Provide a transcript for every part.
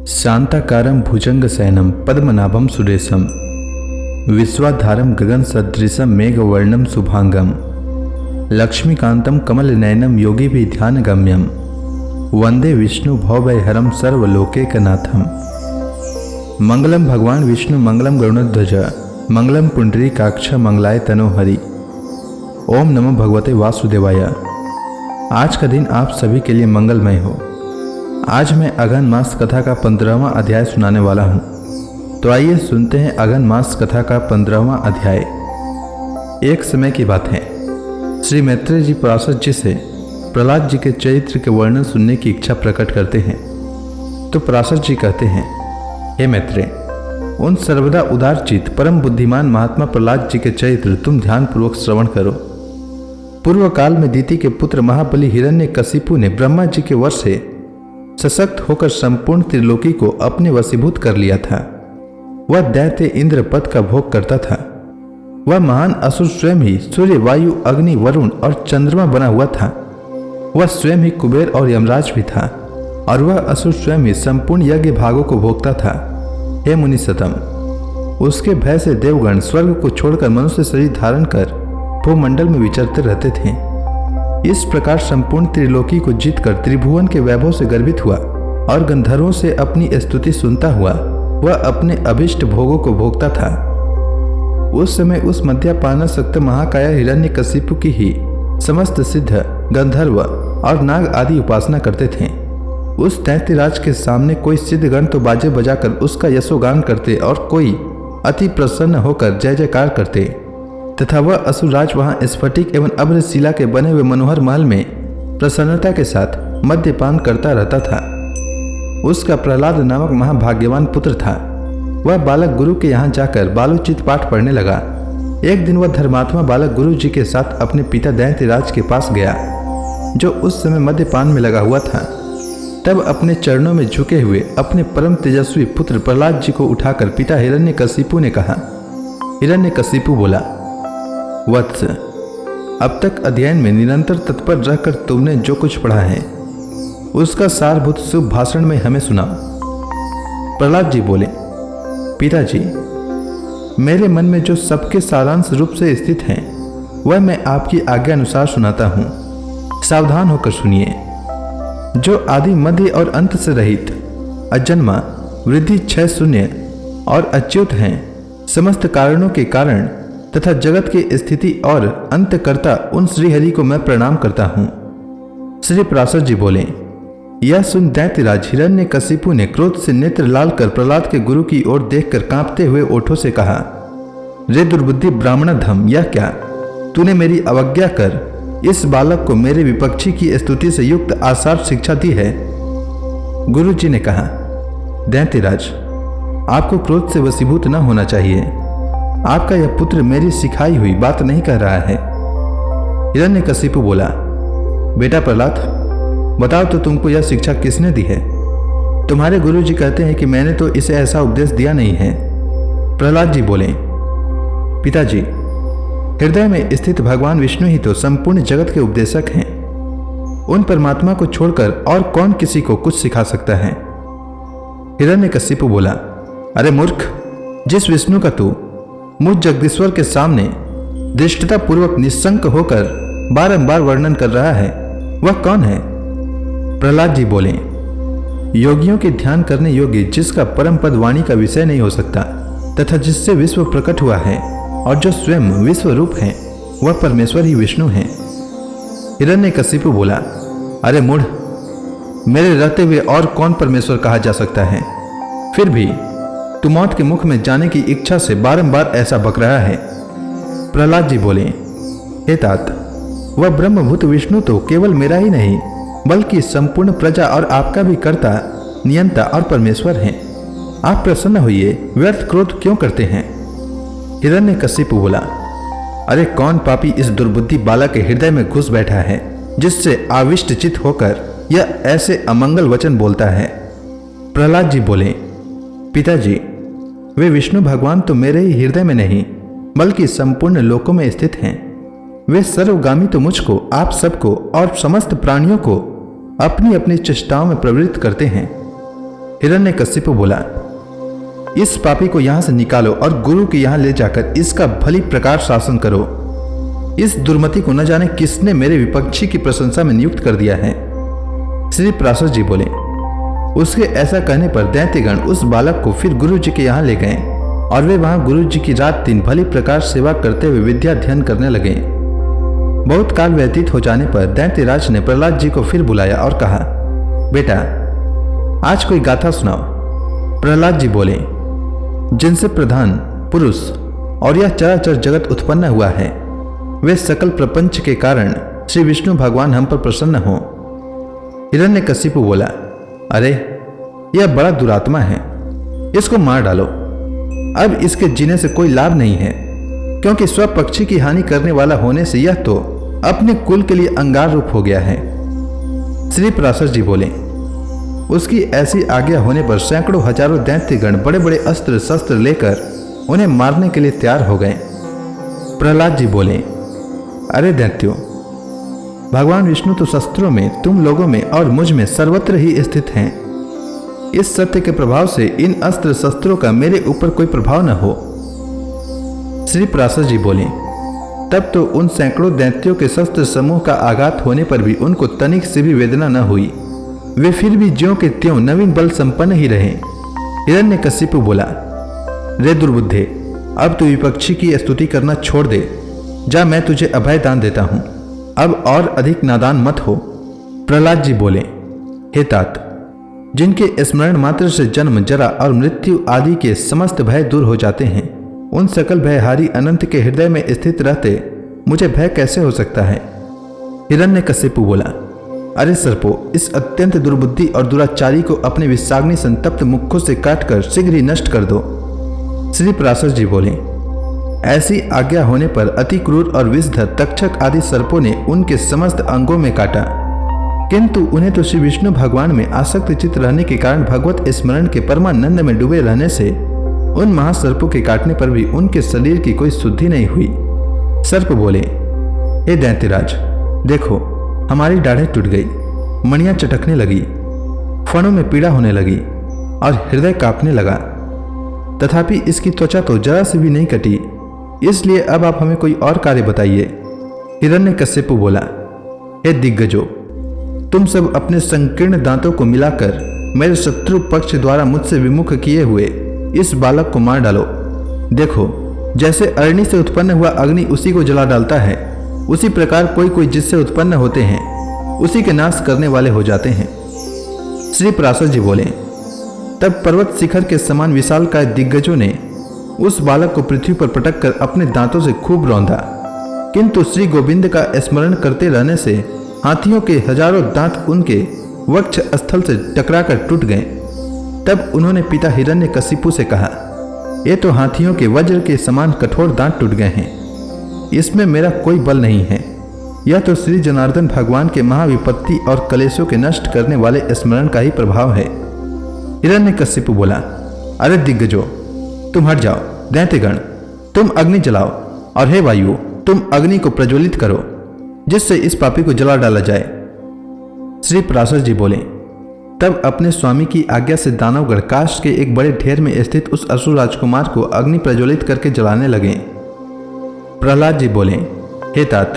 शांताकारं भुजंगशयनं पद्मनाभं सुरेशं विश्वाधारं गगनसदृशं मेघवर्णं शुभांगं लक्ष्मीकान्तं कमलनयनं योगिभिर्ध्यानगम्यं वंदे विष्णु भवभयहरं सर्वलोकैकनाथं। मंगलम भगवान विष्णु मंगलम गरुणध्वज मंगलम पुंडरीकाक्ष मंगलाय तनोहरि। ओम नमो भगवते वासुदेवाय। आज का दिन आप सभी के लिए मंगलमय हो। आज मैं अगन मास कथा का 15वां अध्याय सुनाने वाला हूँ। तो आइए सुनते हैं अगन मास कथा का 15वां अध्याय। एक समय की बात है, श्री मैत्रेय जी पराशर जी से प्रहलाद जी के चरित्र के वर्णन सुनने की इच्छा प्रकट करते हैं। तो पराशर जी कहते हैं, हे मैत्रेय, उन सर्वदा उदारचित परम बुद्धिमान महात्मा प्रहलाद जी के चरित्र तुम ध्यान पूर्वक श्रवण करो। पूर्व काल में दीति के पुत्र महाबली हिरण्यकशिपु ने ब्रह्मा जी के वश से सशक्त होकर संपूर्ण त्रिलोकी को अपने वशीभूत कर लिया था। वह दैत्य इंद्र पद का भोग करता था। वह महान असुर स्वयं ही सूर्य, वायु, अग्नि, वरुण और चंद्रमा बना हुआ था। वह स्वयं ही कुबेर और यमराज भी था और वह असुर स्वयं ही संपूर्ण यज्ञ भागों को भोगता था। हे मुनि सतम, उसके भय से देवगण स्वर्ग को छोड़कर मनुष्य शरीर धारण कर भूमंडल में विचरते रहते थे। इस प्रकार संपूर्ण त्रिलोकी को जीतकर त्रिभुवन के वैभव से गर्वित हुआ और गंधर्वों से अपनी स्तुति सुनता हुआ वह अपने अभिष्ट भोगों को भोगता था। उस समय उस मध्यापानासक्त महाकाया हिरण्यकशिपु की ही समस्त सिद्ध, गंधर्व और नाग आदि उपासना करते थे। उस दैत्यराज के सामने कोई सिद्धगण तो बाजे बजाकर उसका यशोगान करते और कोई अति प्रसन्न होकर जय जयकार करते, तथा वह असुरराज वहां स्फटिक एवं अभ्रशिला के बने हुए मनोहर महल में प्रसन्नता के साथ मद्यपान करता रहता था। उसका प्रहलाद नामक महाभाग्यवान पुत्र था। वह बालक गुरु के यहाँ जाकर बालोचित पाठ पढ़ने लगा। एक दिन वह धर्मात्मा बालक गुरु जी के साथ अपने पिता दैत्यराज के पास गया, जो उस समय मद्यपान में लगा हुआ था। तब अपने चरणों में झुके हुए अपने परम तेजस्वी पुत्र प्रहलाद जी को उठाकर पिता हिरण्यकशिपु ने कहा। हिरण्यकशिपु बोला, वत्स, अब तक अध्ययन में निरंतर तत्पर रहकर तुमने जो कुछ पढ़ा है उसका सारभूत शुभ भाषण में हमें सुनाओ। प्रहलाद जी बोले, पिताजी, मेरे मन में जो सबके सारांश रूप से स्थित है वह मैं आपकी आज्ञा अनुसार सुनाता हूँ। सावधान होकर सुनिए। जो आदि, मध्य और अंत से रहित, अजन्मा, वृद्धि, क्षय शून्य और अच्युत हैं, समस्त कारणों के कारण तथा जगत की स्थिति और अंतकर्ता उन श्रीहरि को मैं प्रणाम करता हूँ। श्री पराशर जी बोले, यह सुन दैत्यराज हिरण्यकशिपु ने क्रोध से नेत्र लाल कर प्रहलाद के गुरु की ओर देखकर कांपते हुए ओठों से कहा, रे दुर्बुद्धि ब्राह्मण धम, यह क्या? तूने मेरी अवज्ञा कर इस बालक को मेरे विपक्षी की स्तुति से युक्त आसार शिक्षा दी है। गुरु जी ने कहा, दैत्यराज, आपको क्रोध से वशीभूत न होना चाहिए। आपका यह पुत्र मेरी सिखाई हुई बात नहीं कह रहा है। हिरण्यकशिपु बोला, बेटा प्रहलाद, बताओ तो तुमको यह शिक्षा किसने दी है? तुम्हारे गुरु जी कहते हैं कि मैंने तो इसे ऐसा उपदेश दिया नहीं है। प्रहलाद जी बोले, पिताजी, हृदय में स्थित भगवान विष्णु ही तो संपूर्ण जगत के उपदेशक हैं। उन परमात्मा को छोड़कर और कौन किसी को कुछ सिखा सकता है? हिरण्यकशिपु बोला, अरे मूर्ख, जिस विष्णु का तू मुझ जगदीश्वर के सामने धृष्टता पूर्वक निशंक होकर बारंबार वर्णन कर रहा है, वह कौन है? प्रहलाद जी बोले, योगियों के ध्यान करने योग्य जिसका परम पद वाणी का विषय नहीं हो सकता तथा जिससे विश्व प्रकट हुआ है और जो स्वयं विश्व रूप है, वह परमेश्वर ही विष्णु है। हिरण्यकशिपु बोला, अरे मूढ़, मेरे रहते हुए और कौन परमेश्वर कहा जा सकता है? फिर भी तू मौत के मुख में जाने की इच्छा से बारंबार ऐसा बक रहा है। प्रहलाद जी बोले, हे तात, वह ब्रह्मभूत विष्णु तो केवल मेरा ही नहीं बल्कि संपूर्ण प्रजा और आपका भी कर्ता, नियंता और परमेश्वर हैं। आप प्रसन्न होइए, व्यर्थ क्रोध क्यों करते हैं? हिरण्यकशिपु बोला, अरे कौन पापी इस दुर्बुद्धि बालक के हृदय में घुस बैठा है जिससे आविष्ट चित होकर यह ऐसे अमंगल वचन बोलता है? प्रहलाद जी बोले, पिताजी, वे विष्णु भगवान तो मेरे ही हृदय में नहीं बल्कि संपूर्ण लोकों में स्थित हैं। वे सर्वगामी तो मुझको, आप सबको और समस्त प्राणियों को अपनी अपनी चेष्टाओं में प्रवृत्त करते हैं। हिरण्यकशिपु बोला, इस पापी को यहां से निकालो और गुरु के यहां ले जाकर इसका भली प्रकार शासन करो। इस दुर्मति को न जाने किसने मेरे विपक्षी की प्रशंसा में नियुक्त कर दिया है। श्री पराशर जी बोले, उसके ऐसा कहने पर दैत्यगण उस बालक को फिर गुरु जी के यहाँ ले गए और वे वहां गुरु जी की रात दिन भली प्रकार सेवा करते हुए विद्या अध्ययन करने लगे। बहुत काल व्यतीत हो जाने पर दैत्यराज ने प्रहलाद जी को फिर बुलाया और कहा, बेटा आज कोई गाथा सुनाओ। प्रहलाद जी बोले, जिनसे प्रधान पुरुष और यह चराचर जगत उत्पन्न हुआ है, वे सकल प्रपंच के कारण श्री विष्णु भगवान हम पर प्रसन्न हो। हिरण्यकशिपु बोला, अरे यह बड़ा दुरात्मा है, इसको मार डालो। अब इसके जीने से कोई लाभ नहीं है, क्योंकि स्वपक्षी की हानि करने वाला होने से यह तो अपने कुल के लिए अंगार रूप हो गया है। श्री पराशर जी बोले, उसकी ऐसी आज्ञा होने पर सैकड़ों हजारों दैत्यगण बड़े बड़े अस्त्र शस्त्र लेकर उन्हें मारने के लिए तैयार हो गए। प्रहलाद जी बोले, अरे दैत्यों, भगवान विष्णु तो शस्त्रों में, तुम लोगों में और मुझ में सर्वत्र ही स्थित हैं। इस सत्य के प्रभाव से इन अस्त्र शस्त्रों का मेरे ऊपर कोई प्रभाव न हो। श्री पराशर जी बोले, तब तो उन सैकड़ों दैत्यों के शस्त्र समूह का आघात होने पर भी उनको तनिक से भी वेदना न हुई। वे फिर भी ज्यों के त्यों नवीन बल संपन्न ही रहे। हिरण्यकशिपु बोला, रे दुर्बुद्धे, अब तू विपक्षी की स्तुति करना छोड़ दे। जा, मैं तुझे अभय दान देता हूं, अब और अधिक नादान मत हो। प्रहलाद जी बोले, हे तात, जिनके स्मरण मात्र से जन्म, जरा और मृत्यु आदि के समस्त भय दूर हो जाते हैं, उन सकल भयहारी अनंत के हृदय में स्थित रहते मुझे भय कैसे हो सकता है। हिरण्यकशिपु बोला, अरे सर्पो, इस अत्यंत दुर्बुद्धि और दुराचारी को अपने विषाग्नि संतप्त मुखों से काटकर शीघ्र ही नष्ट कर दो। श्री पराशर जी बोले, ऐसी आज्ञा होने पर अति क्रूर और विषधर तक्षक आदि सर्पों ने उनके समस्त अंगों में काटा, किंतु उन्हें तो श्री विष्णु भगवान में आसक्त चित्त रहने के कारण भगवत स्मरण के परमानंद में डूबे रहने से उन महासर्पों के काटने पर भी उनके शरीर की कोई शुद्धि नहीं हुई। सर्प बोले, हे दैत्यराज, देखो हमारी डाढ़ें टूट गई, मणियां चटकने लगी, फणों में पीड़ा होने लगी और हृदय कांपने लगा, तथापि इसकी त्वचा तो जरा से भी नहीं कटी। इसलिए अब आप हमें कोई और कार्य बताइए। हिरण्यकशिपु बोला, हे दिग्गजों, तुम सब अपने संकीर्ण दांतों को मिलाकर मेरे शत्रु पक्ष द्वारा मुझसे विमुख किए हुए इस बालक को मार डालो। देखो, जैसे अग्नि से उत्पन्न हुआ अग्नि उसी को जला डालता है, उसी प्रकार कोई कोई जिससे उत्पन्न होते हैं उसी के नाश करने वाले हो जाते हैं। श्री पराशर जी बोले, तब पर्वत शिखर के समान विशालकाय दिग्गजों ने उस बालक को पृथ्वी पर पटक कर अपने दांतों से खूब रौंदा, किंतु श्री गोविंद का स्मरण करते रहने से हाथियों के हजारों दांत उनके वक्ष स्थल से टकराकर टूट गए। तब उन्होंने पिता हिरण्यकशिपु से कहा, ये तो हाथियों के वज्र के समान कठोर दांत टूट गए हैं, इसमें मेरा कोई बल नहीं है। यह तो श्री जनार्दन भगवान के महाविपत्ति और कलेशों के नष्ट करने वाले स्मरण का ही प्रभाव है। हिरण्यकशिपु बोला, अरे दिग्गजों, तुम हट जाओ। दैत्यगण, तुम अग्नि जलाओ, और हे वायु, तुम अग्नि को प्रज्वलित करो, जिससे इस पापी को जला डाला जाए। श्री पराशर जी बोले, तब अपने स्वामी की आज्ञा से दानवगण काष्ठ के एक बड़े ढेर में स्थित उस असुर राजकुमार को अग्नि प्रज्वलित करके जलाने लगे। प्रहलाद जी बोले, हे तात,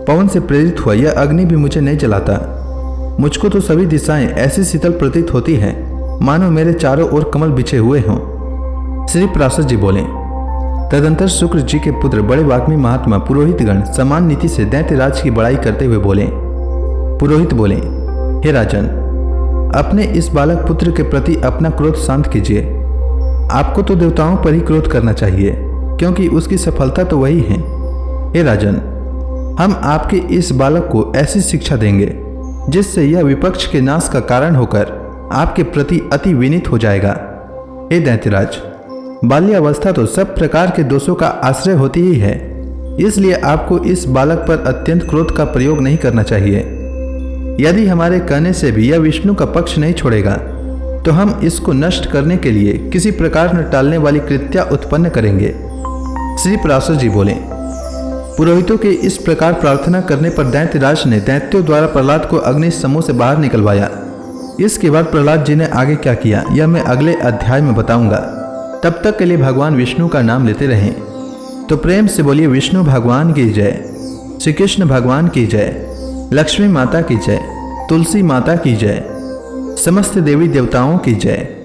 पवन से प्रेरित हुआ यह अग्नि भी मुझे नहीं जलाता। मुझको तो सभी दिशाएं ऐसी शीतल प्रतीत होती है मानो मेरे चारों ओर कमल बिछे हुए हों। श्री पराशर जी बोले, तदंतर शुक्र जी के पुत्र बड़े वाग्मी महात्मा पुरोहितगण समान नीति से दैत्यराज की बड़ाई करते हुए बोले। पुरोहित बोले, हे राजन, अपने इस बालक पुत्र के प्रति अपना क्रोध शांत कीजिए। आपको तो देवताओं पर ही क्रोध करना चाहिए, क्योंकि उसकी सफलता तो वही है। हे राजन, हम आपके इस बालक को ऐसी शिक्षा देंगे जिससे यह विपक्ष के नाश का कारण होकर आपके प्रति अति विनीत हो जाएगा। हे दैत्यराज, बाल्यावस्था तो सब प्रकार के दोषों का आश्रय होती ही है, इसलिए आपको इस बालक पर अत्यंत क्रोध का प्रयोग नहीं करना चाहिए। यदि हमारे कहने से भी यह विष्णु का पक्ष नहीं छोड़ेगा तो हम इसको नष्ट करने के लिए किसी प्रकार न टालने वाली कृत्या उत्पन्न करेंगे। श्री पराशर जी बोले, पुरोहितों के इस प्रकार प्रार्थना करने पर दैत्यराज ने दैत्यों द्वारा प्रहलाद को अग्नि समूह से बाहर निकलवाया इसके बाद प्रहलाद जी ने आगे क्या किया यह मैं अगले अध्याय में बताऊंगा। तब तक के लिए भगवान विष्णु का नाम लेते रहें। तो प्रेम से बोलिए विष्णु भगवान की जय, श्री कृष्ण भगवान की जय, लक्ष्मी माता की जय, तुलसी माता की जय, समस्त देवी देवताओं की जय।